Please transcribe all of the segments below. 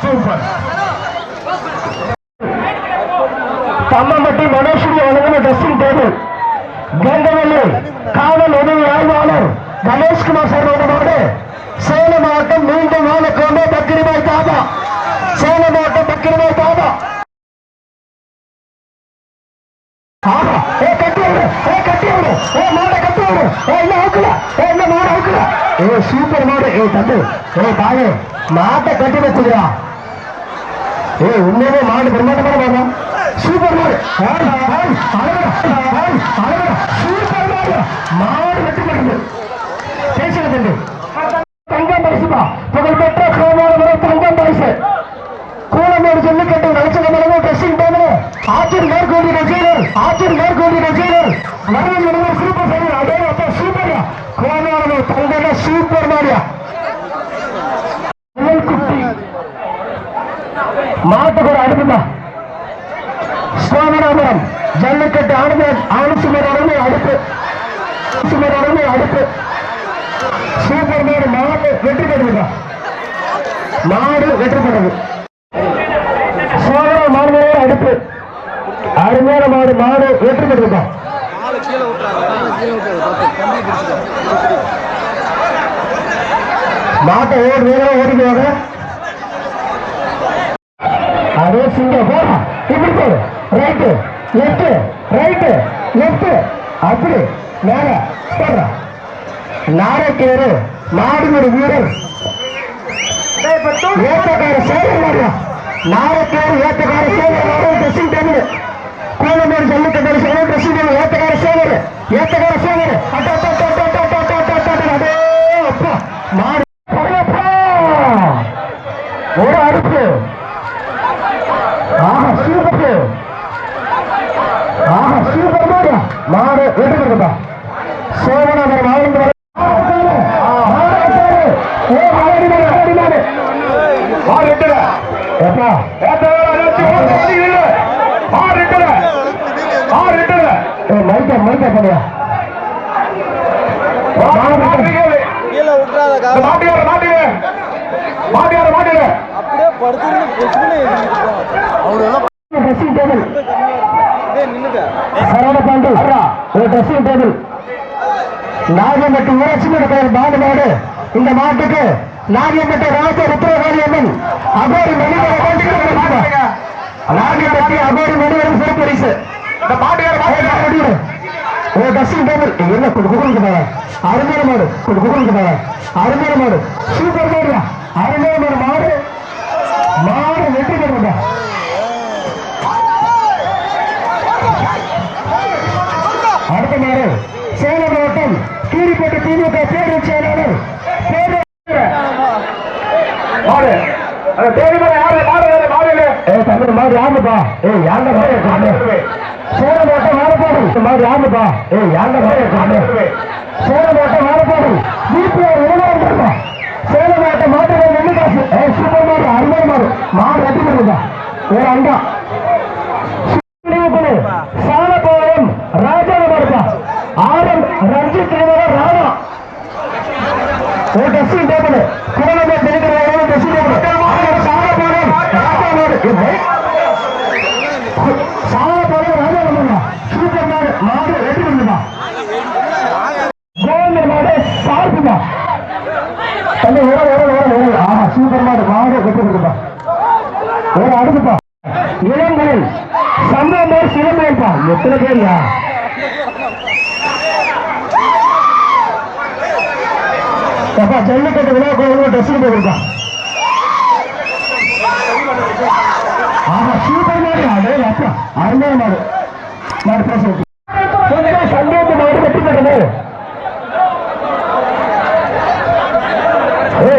Super. Thammampatti மனோஸ்ரீ வழங்கின dressing table Gangavalli காவல் உதவி ஆய்வாளர் கணேஷ்குமார் சார்போடு சேலம் மாவட்டம் மீண்டும் வாழக்கொண்டு பக்கிரிபாய் தாபா. சேலம் மாவட்டம் பக்கிரிபாய் தாபா. சூப்பர் மாடு. தம்பி தாயே மாட்டை கட்டி வச்சுக்கிறா. உண்மையே மாடு பிரமாண்டமான மாடு. சூப்பர் மாடு. சூப்பர் மாடு. மாடு வெட்டி பண்ணுது. பேசுங்க தம்பி. தங்கம் பரிசுப்பா. புகழ்பெற்ற கோமாளபுரம் தங்கம் பரிசு. கூலமேடு ஜல்லிக்கட்டு நடிச்சகமளவு ட்ரெஸ்ஸிங் டேபிள் ஆச்சர் மேற்கோடி ரசிகர். ஆச்சர் மேற்கோடி ரசிகர். வரவு நிறுவனம் சூப்பர் சரி. அதே அப்பா சூப்பர்யா. கோமாளபுரம் தங்க சூப்பர் மாடியா. மாட்டுக்கு ஒரு அடுப்புதான். சுவாமிநாதபுரம் ஜல்லிக்கட்டு ஆணுசுமரான அடுப்பு. அடுப்பு சூப்பர் மாடு. மாடு வெற்றி பெறுவதா. மாடு வெற்றி பெறுது. சோழ மாடு அடுப்பு அருமையான மாடு. மாடு வெற்றி பெறுவதா. மாட்டை ஓடிடுவாங்க. அதே சிங்க போடா. இப்படி போடு. ரைட்டு லெப்ட் ரைட்டு லெப்ட் அப்படி மேல போடுற. நாரக்கேரு மாடுபடி வீரர் ஏத்தக்கார சேகர் மாடியா. நாரக்கேரு ஏத்தக்கார Sekar dressing table. Kolamedu jallikattu dressing table. ஏத்தக்கார சேகர். ஏத்தக்கார சேகர். அதே அப்பா மாடு ஒரு அடுப்பு. சூப்பர். சூப்பர் மாடு. மாடு வெற்றி பெறுதா. சோழநாதர் வாழ்ந்து மைக்க பண்ணியா. நாகம்பட்டி ஊராட்சி மன்ற மாடு மாடு. இந்த மாட்டுக்கு நாகம்பட்டி ராஜ ருத்ரகாளி அம்மன் அகோரி மணிவரம் நாகம்பட்டி அகோரி மணிவரம் சிறப்பு பரிசு. என்ன கொடுக்க அருமையான மாடு. கொடுக்க அருமையான மாடு. சூப்பர் மாடு. அருமையான மாடு. மாடு வெற்றி பெறுவதா. அடுத்த மாடு சேலம் மாவட்டம் கீரிப்பேட்டை திமுக பேரூர் செயலாளர் தமிழ் மாடு யாருப்பா. யாண்ட சேலம் மாவட்டம் வாழப்பாடு மாடு யாருப்பா. யாண்ட சேலம் மாவட்டம் வாழப்பாடு வீட்டில் உணவு. சேலம் மாவட்டம் மாட்டு நெல்லு காசு. சூப்பர் மாடு. அருமை மாடு. மாடு வெற்றி பெறுவதா. ஒரு அண்டா சாலபாளையம் ராஜான மாடுப்பா. ஆரம் ரஞ்சித் ராணா ஒரு ட்ரெஸ்ஸிங் டேபிள். கோலமே தெரிவிக்கிற ட்ரெஸ்ஸிங் டேபிள். சாலபாளையம் ராஜா மாடு. சாலபாளையம் ராஜா மாடு. சூப்பர் மாடு. மாடு வெற்றி பெறுவதா. கோல்டு மாடு சார்புமா. சூப்பர் மாடு. மாடு வெற்றி பெறுவதா. ஒரு அடுப்புப்பா. இளங்கல் சம்பவம் சிலம்பேப்பா. எத்தனை பேரியா. ஜல்லிக்கட்டு விழா கோவில் ட்ரெஸ்ஸிங் போயிருக்கா. சூப்பர் மாடு. அதே அப்பா அருமையான மாடு. மாடு பேச சந்தேக மாடு வெற்றி பெற்றது.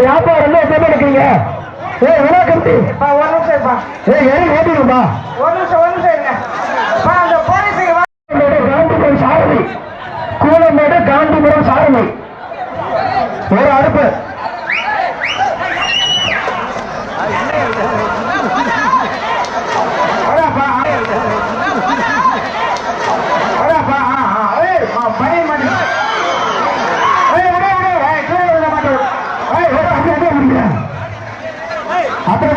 வியாபாரம் என்ன எப்ப எடுக்கிறீங்க. விழா கருத்து ஏறிடும்பா. சாரதி கூலமேடு காந்திபுரம் சாரதி ஒரு அடுப்பு. அப்புறம்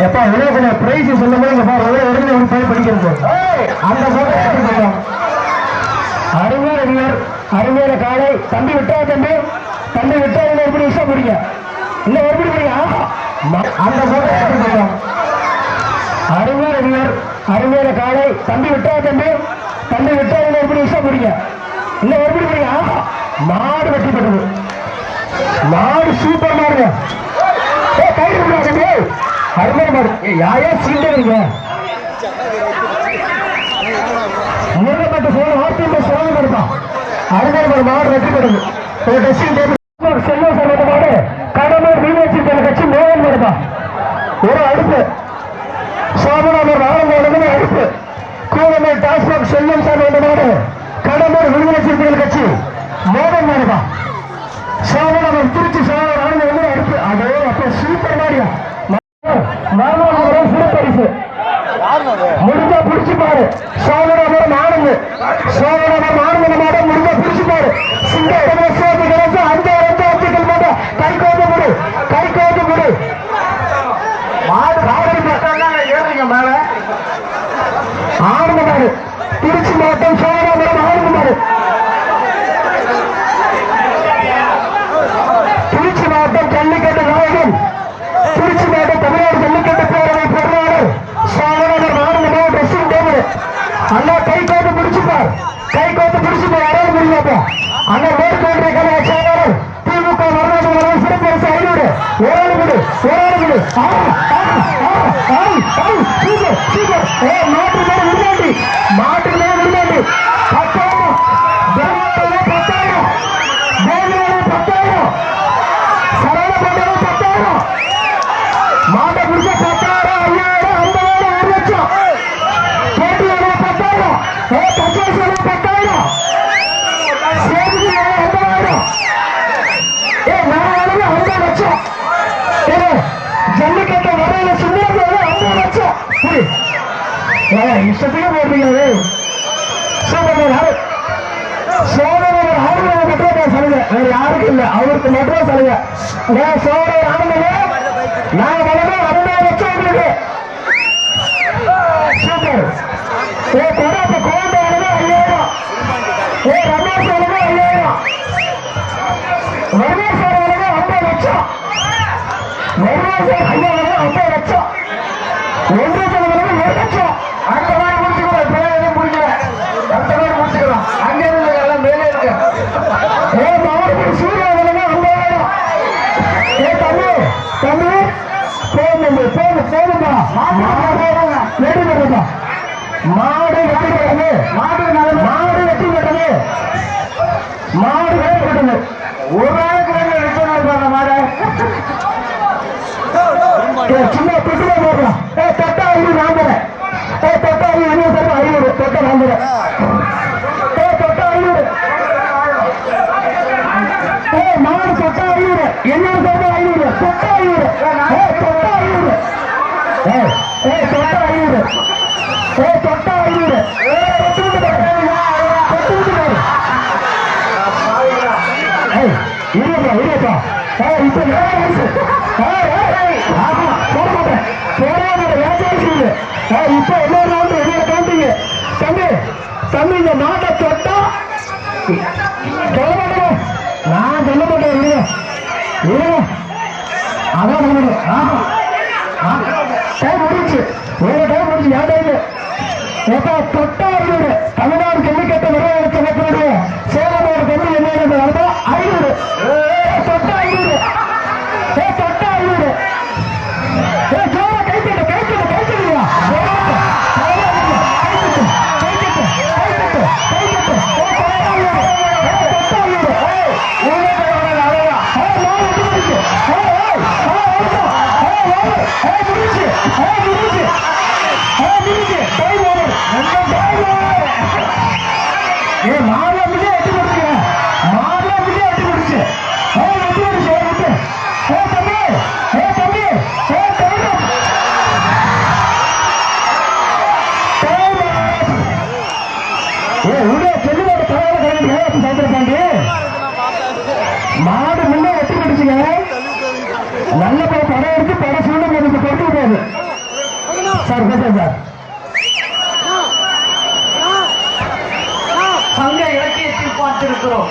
எப்பா விளையாட்டு பிரைஸ் சொல்லும் போது உடனே ஒரு போய் படிக்கிறது அந்த போட்டோ அருமையான அருமையான காலை தம்பி விட்டா தம்பி விட்டா எப்படி விஷயம் பிடிங்க இன்னும் எப்படி பிடிங்க அந்த போட்டோ அருமையான அருமையான காலை தம்பி விட்டா தம்பி விட்டா எப்படி விஷயம் பிடிங்க இன்னும் எப்படி பிடிங்க மாடு வெட்டி பெற்றது மாடு சூப்பர் மாடுங்க கை அருமையான மாடு யாரையா சீண்டீங்க முருகப்பட்டு போன வார்த்தை சொல்ல கொடுத்தான் அருமையான மாடு வெட்டி பெற்றது ஒரு டெஸ்டிங் டேபிள் செல்வம் சம்பந்த மாடு கடலூர் மீனாட்சி கட்சி மோகன் வருதா ஒரு அடுப்பு சோமநாதர் ஆரம்ப அடுப்பு கூவமை டாஸ்மாக் செல்வம் சம்பந்த மாடு கடலூர் விடுதலை சிறுத்தைகள் கட்சி மோகன் வருதா சோமநாதர் திருச்சி சோழர் ஆரம்ப அடுப்பு அதே அப்ப சூப்பர் மாடியா மாணவர்களும் சிறப்பரிசு முடிஞ்சா பிடிச்சு பாரு சோழராமர் ஆனந்து சோழராமர் ஆனந்த மாட முடிஞ்சா பிடிச்சு பாரு சிங்க அந்த அஞ்சுகள் மாட்ட கை கோந்து முடி மாடு காவடி பஸ்தான் ஏறுறீங்க மேல ஆனந்த மாடு திருச்சி மாவட்டம் சோழராமரம் ஆனந்த மாடு திருச்சி மாவட்டம் ஜல்லிக்கட்டு நாயகன் திருச்சி மாவட்டம் தமிழ்நாடு ஜல்லிக்கட்டு பேரவை பொருளாளர் சோழராமர் ஆனந்த ட்ரெஸ்ஸிங் டேபிள் அண்ணா கை கோத்து பிடிச்சுப்பார் யாராவது முடியாப்பா அண்ணா மேற்கொண்டை கலை செயலாளர் திமுக வரலாறு சிறப்பரசு 500 ஓராளு விடு மாட்டுக்கு மேல விருந்தாண்டி 10,000 சரவண பண்றது 10,000 மாட்டை பிடிச்ச 10,000 5,000 50,000 1 லட்சம் கேட்டு 10,000 10,000 சேமிச்சு 80,000 நான் 50 லட்சம் ஜல்லிக்கட்டு வரையில சுந்தரம் 50 லட்சம் இஷ்டத்துக்கு போடுறீங்க சோழர் ஆளுநர் மட்டும் சலுகை வேற யாருக்கும் இல்லை அவருக்கு மட்டும் சலுகை சோழர் ஆளுநர் நாங்க வளர்ந்து 50 லட்சம் உங்களுக்கு சூப்பர் கோட்டை 5,000 ரமேஷ் 5,000 ரமேஷ் 50 லட்சம் ஐயா 50 லட்சம் 1 லட்சம் அந்த மாதிரி முடிச்சுக்கலாம் முடிக்கல அந்த மாதிரி முடிச்சுக்கலாம் அங்கே எல்லாம் மேலே இருக்கு சூரிய 50,000 தம்பி போதும்பா மாடு வெட்டி பெற்றது மாடு வெட்டி பெற்றது ஒரு நாளுக்கு ரிட்டர்ன் மாடு சும்மா தொட்டுமா போடலாம் தொட்டா 500 நான் தரேன் தொட்டா 500 தொட்டா நான் தரேன் தொட்டா 500 மாடு தொட்டா 500 என்ன சொல்ற 500 தொட்டா 500 தொட்டா 500 தொட்டா 500 தொட்டா 500 இருப்பா இப்ப இப்ப எல்லாரும் தம்பி இந்த மாட்டை தொட்டா சொல்ல மாட்டேன் நான் சொல்ல மாட்டேன் அதான் டைம் முடிச்சு உங்க டைம் முடிச்சு என் டைம் தொட்டா 500 தமிழ்நாடு ஜல்லிக்கட்டு விரைவு சங்கத்தினுடைய சேலமோட தம்பி என்ன நடந்தா 500 தொட்டா 500 தொட்டா 500 மாடு முன்னே வெட்டி பிடிச்சுங்க நல்ல எடுத்து பட சூழ்நிலை எனக்கு கொண்டு போகுது சார் பேசுறேன் சார். சங்க இலக்கியத்தில் பார்த்திருக்கிறோம்.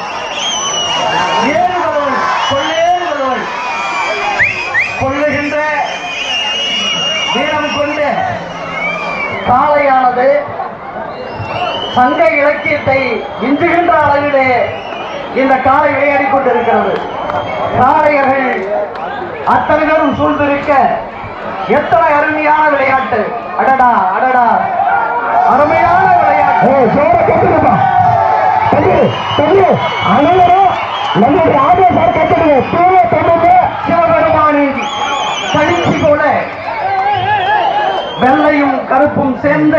ஏறுகளோள் கொள்ளேறுகளோள் கொள்ளுகின்ற வீரம் கொண்ட காளையானது சங்க இலக்கியத்தை இன்றுகின்ற அளவிலே இந்த காளை விளையாடி கொண்டிருக்கிறது. காளையர்கள் அத்தனை பேரும் சூழ்ந்திருக்க எத்தனை அருமையான விளையாட்டு! அடடா அடடா, அருமையான விளையாட்டு. சிவபெருமானின் கணிச்சி போல வெள்ளையும் கருப்பும் சேர்ந்த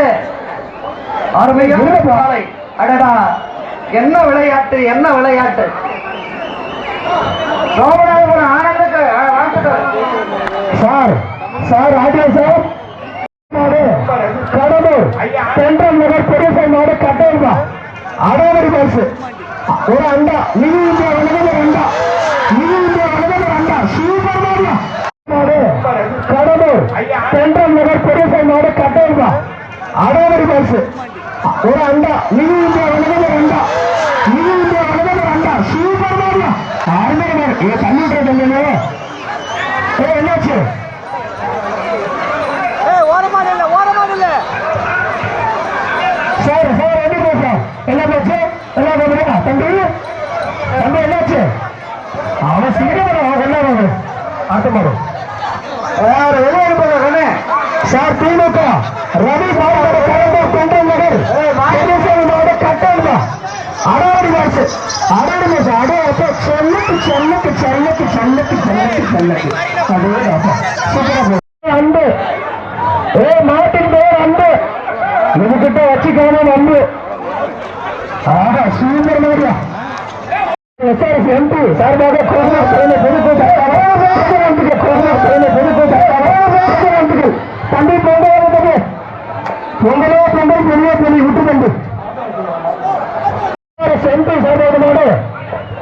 அருமையான காளை. அடடா, என்ன விளையாட்டு, என்ன விளையாட்டு! சோமநாதபுரம் ஆனந்துக்கு வாழ்த்துக்கள் sir. Sir audio sir. Cuddalore central Nagar Periyasamy மாடு கட்டா அடாவடி பரிசு ஒரு அண்டா. நிதி இந்தியா வழங்குது அண்டா. நிதி இந்தியா வழங்குது அண்டா. சூப்பர் மாடியா மாடு. கடலூர் சென்ட்ரல் நகர் பெரியசாமி மாடு கட்டா அடாவடி பரிசு ஒரு அண்டா. நிதி இந்தியா வழங்குது அண்டா. நிதி இந்தியா வழங்குது அண்டா. சூப்பர் மாடியா அருமை மாடு. தண்ணி விட்டுறது என்னாச்சு? சார் சார் எப்படி பேசுறேன்? என்ன பேச்சு? என்ன பேசுறீங்க தம்பி? தம்பி என்னாச்சு? அவன் சீக்கிரம் என்ன ஆட்டமாடும் சார். திமுக ரவி மாவட்ட கலைஞர் சென்ட்ரல் நகர் மாவட்ட கட்டா அடாவடி மாசு. அடாவடி மாசு அடே அப்ப சென்னைக்கு சென்னைக்கு சென்னைக்கு சென்னைக்கு சென்னைக்கு சென்னைக்கு அதே அன்பு. மாட்டின் பேர் அன்பு. இதுகிட்ட வச்சுக்கணும் அன்பு. ஆஹா சூப்பர் மாதிரியா. எஸ்ஆர்எஸ் எம்பி சார்பாக தம்பி பொங்கல் பொங்கலே பொங்கல் பெரிய பெரிய விட்டு தம்பி எம்பி சார்பாக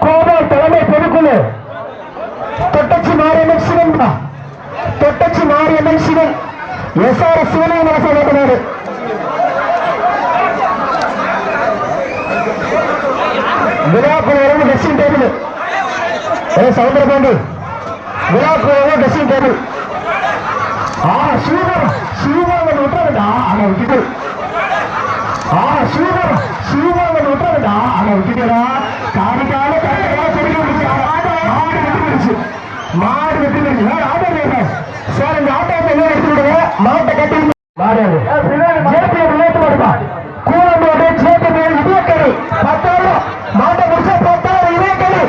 கோபால் தலைமை பொதுக்குழு தொட்டச்சி மாரியம்மன் சிவன் தான். தொட்டச்சி மாரியம்மன் சிவன் எஸ்ஆர்எஸ் சிவனை மனசு விழாக்குள்ள ட்ரெஸ்ஸிங் டேபிள். சவுந்தரபாண்டி விழாக்குள்ள ட்ரெஸ்ஸிங் டேபிள். சூப்பர் சூப்பர் விட்டுறா அங்க விட்டுட்டு. சூப்பர் சூப்பர் விட்டுறா அங்க விட்டுட்டா. காணிக்கால மாடு வெட்டி போயிடுச்சு. ஆட்டோ சார் இந்த ஆட்டோத்தை எல்லாம் எடுத்து விடுங்க. மாட்டை கட்டி மாறாது. ஜேபி விளையாட்டு மாடுப்பா. கூலமோடு ஜேபி இதே கறி 10,000. மாட்டை முடிச்சா 10,000 இதே கறி.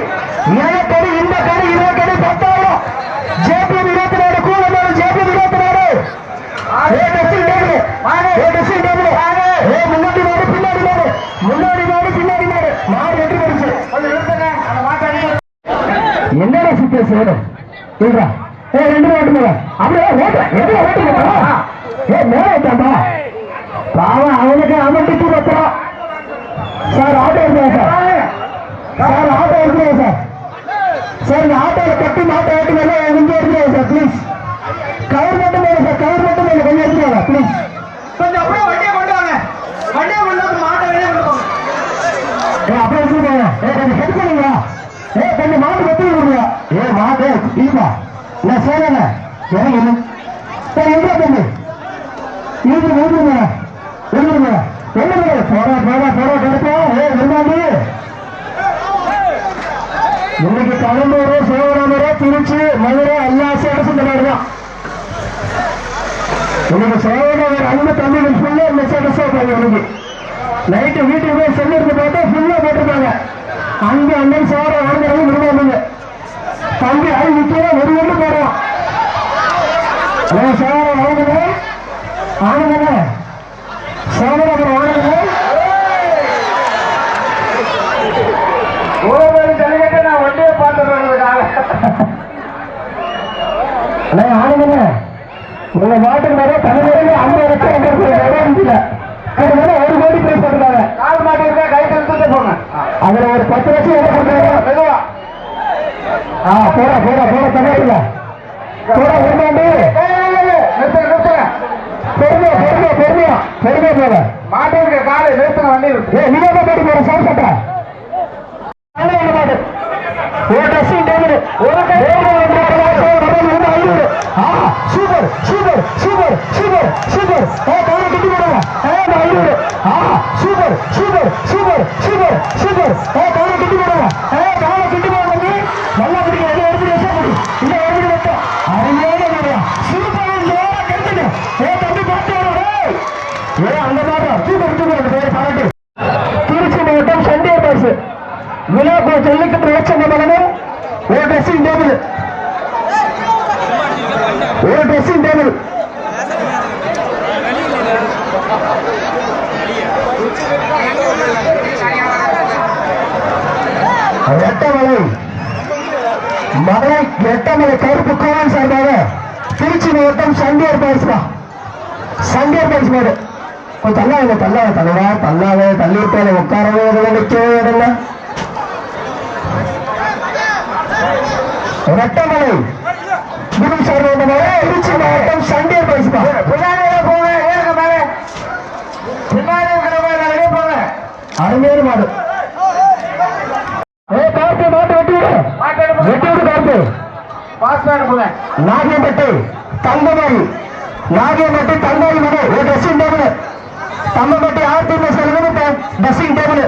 இதே கறி இந்த கறி இதே கறி 10,000. JP 24 Koolamodu JP 24. முன்னாடி மாடு பின்னாடி மாடு. முன்னாடி மாடு பின்னாடி மாடு. மாடு வெட்டி போயிடுச்சு. என்னடா சித்த சேரும் இல்லா? 2 மாட்டு மேல அப்படியே ஓட்டு எதுல ஓட்டு மேல ஏத்தாண்டா பாவம் அவனுக்கு அமட்டிட்டு வைக்கிறோம். சார் ஆட்டோ இருக்குங்க சார். சார் ஆட்டோ இருக்குங்க சார். சார் இந்த ஆட்டோவை கட்டி மாட்டை ஓட்டுங்க. இங்கே இருக்குங்க சார் ப்ளீஸ். கவர் மட்டும் மேல சார். கவர் மட்டும் மேல கொஞ்சம் எடுத்துக்கோங்க ப்ளீஸ். கொஞ்சம் அப்படியே வண்டியை கொண்டு வாங்க. வண்டியை கொண்டு வந்து மாட்டை வெளியே கொண்டு போங்க. அப்படியே வச்சுருக்கோங்க. கொஞ்சம் ஹெல்ப் பண்ணுங்களா? கொஞ்சம் மாட்டு கட்டி விடுங்க. மாட்டு இல்லைப்பா நான் சேரல எனக்கு சார் எங்க தம்பி இருந்துருங்க இருந்துருங்க இருந்துருங்க எழுதுங்க. போடா போடா போடா கிடைப்போம். இருந்தாண்டி இன்னைக்கு கடலூர் சிவகாமரை திருச்சி மதுரை எல்லா சேரசும் கொண்டாடுதான். இன்னைக்கு சிவகாமர் அன்பு தம்பிகள் ஃபுல்லா இந்த சேரஸா இருப்பாங்க. இன்னைக்கு நைட்டு வீட்டுக்கு போய் செல்லு எடுத்து பார்த்தா ஃபுல்லா போட்டிருக்காங்க. அங்கே அண்ணன் சோற வாங்குறது விரும்பாங்க. தம்பி அது நிற்கிறா ஒரு ஒன்று போடுறோம். சோழ வாங்குங்க ஆனுங்க. சோழபுரம் வாங்குங்க. ஒரு ஜனகிட்ட நான் வண்டியை பார்த்துறதுக்காக ஆனுங்க. உங்க மாட்டுக்கு நிறைய தலைமுறையில 50 லட்சம் ஒரு கோடி பிரைஸ் போட்டுருக்காங்க. கால் மாட்டு இருக்கா கை கழுத்து போங்க. அதுல ஒரு 10 லட்சம் என்ன பண்றாங்க மெதுவா. போட போட போட தண்ணி போட பெருமை போல மாட்டிருக்க காலை நிறுத்துங்க வண்டி இருக்கு நீங்க போட்டு போற சாப்பிட்ட ஒரு ட்ரெஸ்ஸிங் டேபிள் ஒரு super super super super super கவலை கட்டி போடுங்க 500 super super super super super கவலை கட்டி போடுங்க கவலை கட்டி போடுங்க நல்லா பிடிக்கும் எது எடுத்து வச்சா முடியும் இந்த எடுத்து வச்சா அருமையான முடியும் சூப்பர் கட்டுங்க தம்பி பார்த்து அந்த மாதிரி சூப்பர் சூப்பர் பேர் பாராட்டு திருச்சி மாவட்டம் சண்டியர் பாஸ் விழாக்குழு ஜல்லிக்கட்டு இலட்சண மகனும் ஒரு ட்ரெஸ்ஸிங் டேபிள் ஒரு ட்ரெஸ்ஸிங் டேபிள் எட்டமலை மகளை எட்டமலை கருப்பு கோவில் சார்பாக திருச்சி மாவட்டம் சண்டியர் பாஸ் சண்டியர் பாஸ் மாடு கொஞ்சம் தள்ளாவே தள்ளிவிட்டால உட்காரவே இதில் நிற்கவே இடல ரெட்டமலை குரு சார்பாக திருச்சி மாவட்டம் சண்டியர் பாஸ் அருமையான மாடு கார்த்து மாட்டு வெட்டி கார்த்து நாகியம்பட்டு தங்கமணி நாகியம்பட்டு தங்கமணி மணி ஒரு dressing table Thambappatti RTS dressing table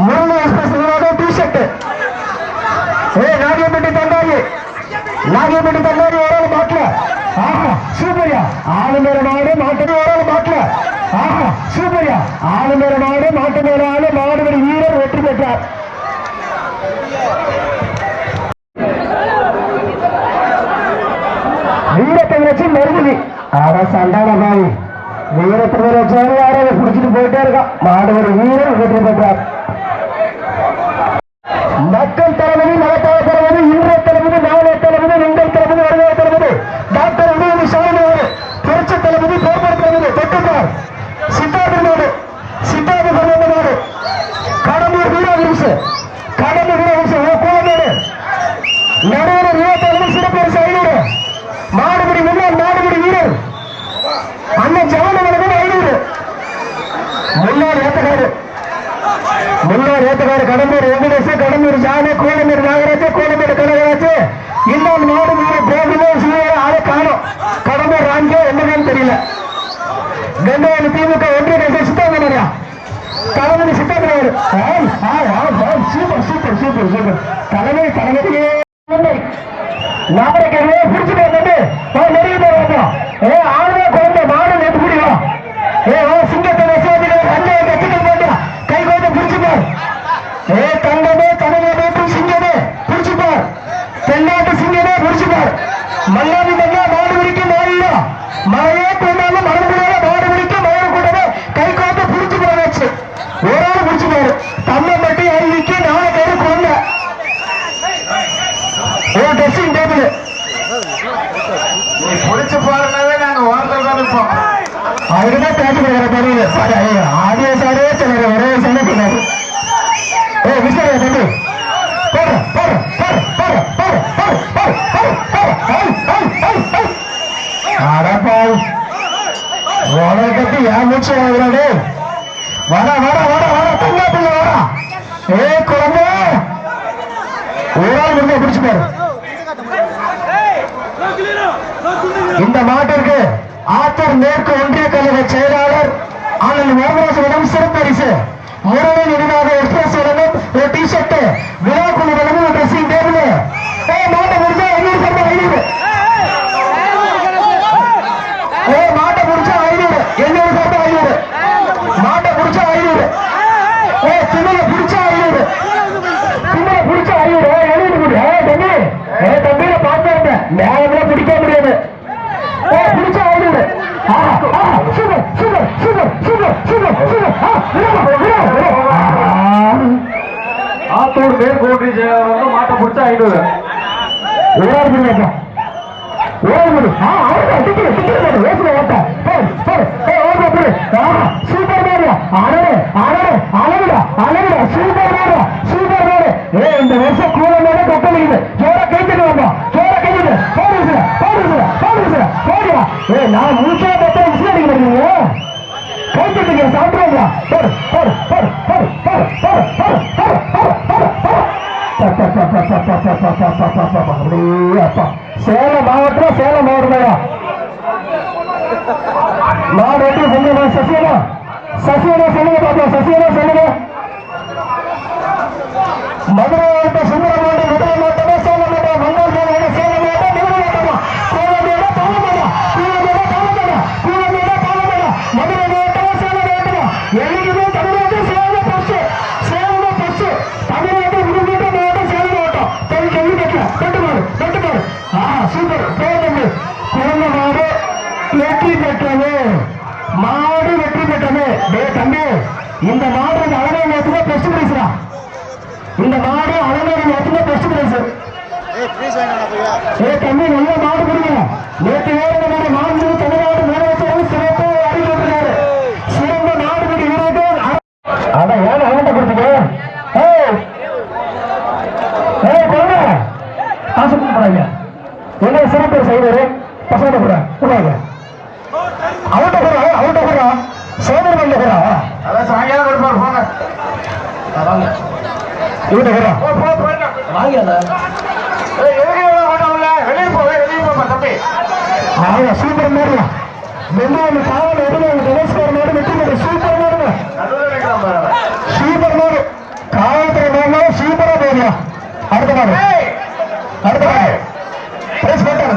Murugan express T-shirt Nagiyampatti Thangayi ஒரு ஆள் மாட்டல சூப்பரியா ஆளு மேல மாடு மாட்டு ஒரு ஆள் மாட்டல சூப்பரியா ஆளு மேல மாடு மாட்டு மேல ஆளு மாடுபடி வீரர் வெற்றி பெற்றார் வீரத்தை வச்சு மறுபடி சண்டான பாவி வீரத்தை வச்சாரு யாராவது பிடிச்சிட்டு போயிட்டே இருக்கான் மாடுபடி வீரர் வெற்றி பெற்றார் மக்கள் தளபதி நலத்தாய தளபதி இன்றைய தளபதி நாளைய தளபதி உங்கள் தளபதி வருகிற தளபதி டாக்டர் உதயநிதி ஸ்டாலின் அவர்கள் புரட்சி தளபதி போக்குவரத்து தளபதி தொட்டுக்கார் சித்தார்த்த நாடு கடம்பூர் வீரவரிசு கோலமேடு நடுவர் வீரத்தளபதி சிறப்பரசு 500 மாடுபடி முன்னாள் மாடுபடி வீரர் அண்ணன் ஜவானவர்கள் 500 முன்னாள் ஏத்தக்காரு கடம்பூர் வெங்கடேஷ் கடம்பூர் ஜானு கோலமேடு நாகராஜ் கோலமேடு கனகராஜ் இன்னொரு நாடு வீரர் போகுதோ சீரோ ஆளை காணும் கடம்பூர் ராஞ்சோ என்னன்னு தெரியல கண்டையாளி திமுக ஒன்றிய கட்சி சித்தாந்தனையா தலைமை சித்தாந்தனையாரு சூப்பர் சூப்பர் சூப்பர் தலைமை நாளைக்கு பிடிச்சிட்டு நெருங்கி போறோம் ஆளுநர் குழந்தை மாடு நேற்று பிடிக்கும் சிங்கத்தை கண்டையை கட்டிக்கல் போட்டா கை கோட்டை பிடிச்சுப்பார் தங்கமே கனவே சிங்கமே பிடிச்சுப்பார் தென்னாட்டு சிங்கமே பிடிச்சுப்பார் மல்லாதி மல்லா மாடு பிடிக்க மாறியா மழையே கொண்டாலும் மறந்துடாத மாடு பிடிக்க மழை கூடவே கை கோட்டை பிடிச்சு போயாச்சு ஒரு ஆள் பிடிச்சுப்பாரு தம்மை மட்டும் ஐவிக்கு 4 பேரு குழந்தை ஒரு ட்ரெஸ்ஸிங் டேபிள் முடிச்சு பாருனாவே நாங்க வார்த்தை தான் இருப்போம் அவருதான் பேச்சு கொடுக்குற ஆடியோ சாரே சொன்னாரு ஒரே சொன்ன சொன்னாரு விசாரியா தம்பி கட்டி ஏன் மூச்சு வாங்குறானே வர தங்கா பிள்ளை வரா குழந்தை ஒரு ஆள் முடிஞ்ச பிடிச்சுப்பாரு இந்த மாட்டிற்கு ஆத்தூர் மேற்கு ஒன்றிய கழக செயலாளர் அண்ணன் மோகராஜனிடம் சிறப்பரிசு முருகன் நினைவாக எக்ஸ்பிரஸ் வழங்கும் ஒரு டிஷர்ட் விழாக்குழு வழங்கும் ஒரு ட்ரெஸ்ஸிங் டேபிள் மாட்டை முடிச்சா 500 மாட்டை முடிச்சா 500 மாட்டை பிடிச்சா 500 திமிழ பிடிச்சா 500 தம்பி பார்த்தா இருந்தேன் நேரம் பிடிக்க முடியாது பிடிச்சா 500 ஆத்தூர் மேற்கு ஒன்றிய செயலாளர் மாட்டை பிடிச்சா 500 இந்த வருஷம் கூலமேல கொட்டலிக்குது ஜோர கைத்துட்டு வந்தோம் ஜோர கைத்துட்டு போடியா நான் முழுசா பார்த்தா விசில் அடிக்க மாட்டீங்க கைத்தட்டுங்க சாப்பிடுவாங்களா சேலம் மாவட்டம் சேலம் மாவட்டம் மாவட்டம் சொல்லுங்க சசியனா சசியனா சொல்லுங்க பாப்பா சசியனா சொல்லுங்க மதுரை மாவட்டம் சுந்தரமாவட்டம் மதுரை மாவட்டமா சேலம் மாவட்டம் மங்கல் மாவட்டம் சேலம் மாவட்டம் மதுரை மாவட்டமா கோலமேடா பாலமேடா கூலமேடா பாலமேடா கூலமேடா பாலமேடா மதுரை மாவட்டமா சேலம் மாவட்டமா என்னைக்குமே தமிழ்நாட்டில் சேலம் பஸ்ட் சேலம் பஸ்ட் தமிழ்நாட்டில் உருவீட்ட மாவட்டம் சேலம் மாவட்டம் தனி கல்வி கட்டல தொட்டுமாறு சூப்பர் பேருந்து குழந்தை மாடு வெற்றி பெற்றது மாடு வெற்றி பெற்றது தம்பி இந்த மாடு அழகாக நேரத்துல பெஸ்ட் பிரைஸ்ரா இந்த மாடு அழகாக நேரத்துல பெஸ்ட் பிரைஸ் தம்பி நல்ல மாடு கொடுங்க நேற்று வேறு மாடு மாடு தமிழ்நாடு முதலமைச்சர் சிறப்பு அறிவித்திருக்கிறாரு சிறந்த நாடுபடி வீரர்கள் அதான் ஏன் அவன்கிட்ட கொடுத்தீங்க கொடுங்க காசு கொடுக்குறாங்க என்ன சிறப்பு செய்வாரு பசங்க கூட கொடுங்க அவன்கிட்ட கூட சோதனை பண்ண கூட அதான் சாயங்காலம் கொடுப்பாரு போங்க வாங்க இவன்கிட்ட கூட வாங்கியாதா சூப்பர் மாடு வெள்ளாடு காவல் எதுவும் கணேஷ்கர் மாடு வெற்றி மாடு சூப்பர் மாடுங்க சூப்பர் மாடு காவல்துறை மாடு சூப்பரா போகுது அடுத்த மாடு பிரைஸ் போட்டாங்க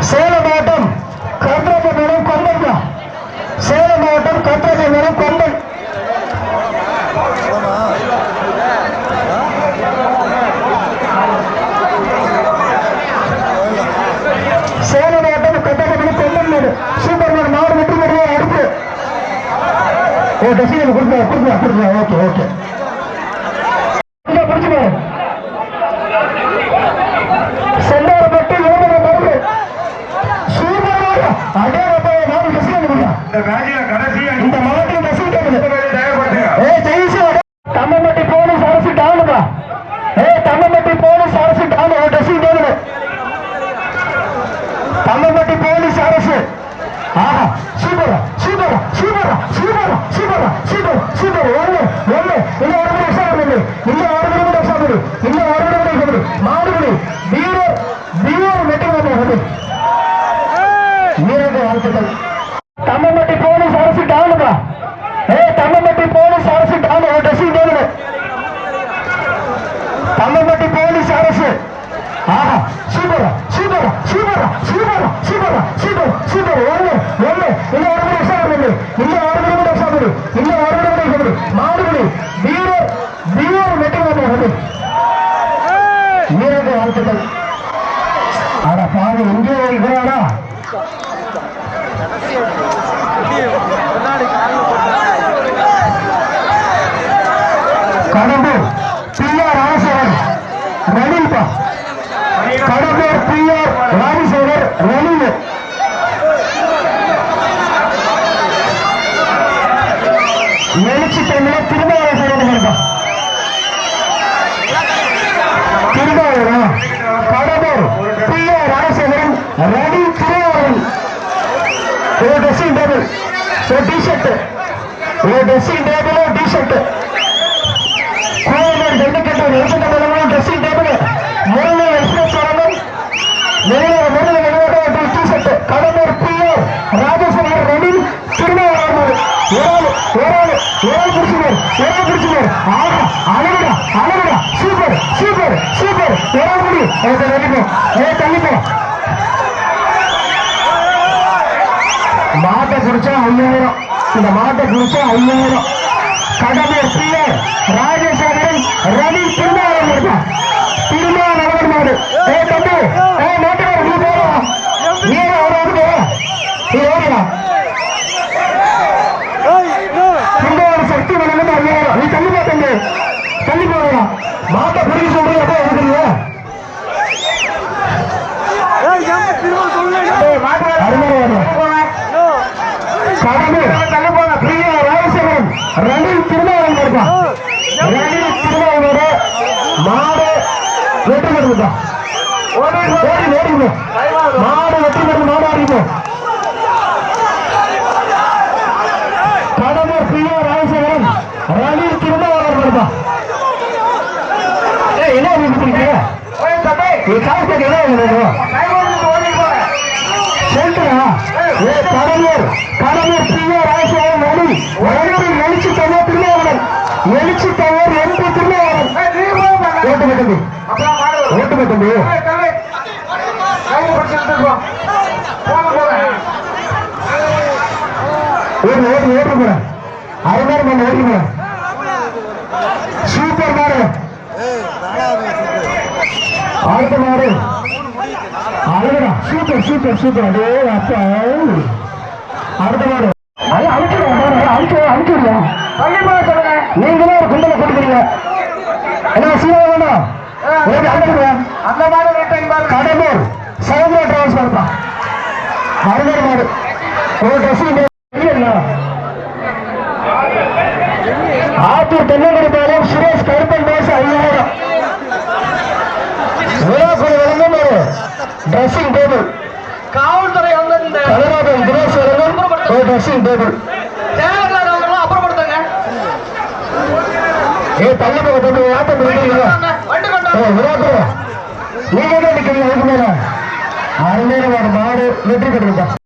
சேலம் மாவட்டம் கர்நாடக மேடம் கொம்பன் சேலம் மாவட்டம் கர்நாடக மேடம் கொம்பன் சேலம் மாவட்டம் கர்நாடக கொம்பன் மேடு சூப்பர் மாடு மாடு வெற்றி மாடு அடுத்து டெசிஷன் கொடுங்க ஓகே ஓகே பிடிச்சு செல்லாரப்பட்டு யோகன மாடு சூப்பர் மாடு அடே மாடு டெசிஷன் கொடுங்க இந்த மாவட்டம் டெசிஷன் தம்மம்பட்டி போலீஸ் அரசு டானுப்பா தம்மம்பட்டி போலீஸ் அரசு டானு டெசிஷன் தம்மம்பட்டி போலீஸ் அரசு ஆஹா சூப்பரா சூப்பரா சூப்பரா சூப்பரா சூப்பரா சூப்பர் சூப்பர் ஒண்ணு இன்னும் ஒரு மணி சாப்பிடுது இன்னும் ஒரு மணி சாப்பிடுது இன்னும் ஒரு மணி சாப்பிடுது மாடுபடி வீரர் வெற்றி வந்து வீரர்கள் வாழ்த்துக்கள் தம்மம்பட்டி போலீஸ் அரசு டானுப்பா தம்மம்பட்டி போலீஸ் அரசு டானு ட்ரெஸ்ஸிங் டேபிள் தம்மம்பட்டி போலீஸ் அரசு ஆஹா சூப்பரா சூப்பரா சூப்பரா சூப்பரா சூப்பரா சூப்பர் சூப்பர் ஒண்ணு இன்னும் ஒரு மணி சாப்பிடுது இன்னும் ஒரு மணி சாப்பிடுது இன்னும் ஒரு மணி சாப்பிடுது மாடுபடி வீரர் வெற்றி வந்து வீரர்கள் வாழ்த்துக்கள் ஆட பாரு இங்கே இருக்கிறாடா கடம்பூர் பிஆர் ராஜசேகர் ரணில்பா கடம்பூர் பிஆர் ராஜசேகர் ரணில் எழுச்சி டைம்ல திருமாவளவன் திருமாவளவன் கடம்பூர் பிஆர் ராஜசேகரன் ரணில் திருமாவளவன் ஒரு ட்ரெஸ்ஸிங் டேபிள் ஒரு டிஷர்ட் ஒரு ட்ரெஸ்ஸிங் டேபிள் ஒரு டிஷர்ட் கோயம்பேடு ஜல்லிக்கட்டு எழுத்துக்கணும் ட்ரெஸ்ஸிங் டேபிள் முருகை எக்ஸ்பிரஸ் வரணும் முருகை டிஷர்ட் கடம்பூர் பிஆர் ராஜசேகர் ரணில் திருமாவளவன் பிடிச்சினர் அழகுடா சூப்பர் சூப்பர் சூப்பர் தள்ளிப்போ மாட்டை குடிச்சா 5000 இந்த மாட்டை குடிச்சா 5000 கடம்பூர் பிஆர் ராஜசேகரன் ரவி திருமாவளவன் மாடு தம்பி மாட்டுக்கார நீ போறா நீ அவரோடு நீ ஓடியா ஒரு சக்தி வளர்ந்து 5000 நீ தள்ளி போட்டீங்க தள்ளி போறா மாட்டை பிடிக்க சொல்றீங்க அப்போ எடுக்கிறீங்க கடம்பூர் பிஆர் ராஜசேகரன் ரணில் திருமாவளவன் ரணில் திருமாவளவன் மாடு வெற்றி பெறுதான் ஓடிமோ மாடு வெற்றி பெற்று மாடு ஆடிமோ கடம்பூர் பிரியா ராஜசேகரன் ரணில் திரும்ப வரப்பா என்ன சொல்றீங்க சொல்றா கடலூர் பிரியா ராஜசேகரன் ரணில் எழுச்சி தவறு திருமாவளவன் எழுச்சி தவறு என்று திருமாவளவன் ஓட்டு பெற்றது ஓட்டு பெற்றது ஓட்டு போற அருமையான மண் ஓட்டு போற சூப்பர் மாடு அடுத்த மாடு அழகா சூப்பர் சூப்பர் சூப்பர் அதே அப்பா அடுத்த மாடு அனுப்பிடுறியா நீங்களும் ஒரு குண்டலை கொடுக்குறீங்க என்ன சீரா வேணும் அந்த மாடு கடலூர் சௌந்தர டிராவல்ஸ் பார்ப்பா அருமையான மாடு ஒரு ட்ரெஸ்ஸிங் ஆத்தூர் தென்னங்குடி பாலம் சுரேஷ் கருப்பன் மாசு 5000 விழாக்குழு வழங்கும் ஒரு ட்ரெஸ்ஸிங் டேபிள் காவல்துறை வந்து இந்த கலராபன் தினேஷ் வழங்கும் ஒரு ட்ரெஸ்ஸிங் டேபிள் தேவையில்லாதவங்க அப்புறப்படுத்துங்க. தள்ளி போக ஆட்டம் வண்டி கொண்டு விழாக்குழு நீங்க தான் நிக்கிறீங்க அதுக்கு மேல அருமையான மாடு வெற்றி பெற்றிருக்கா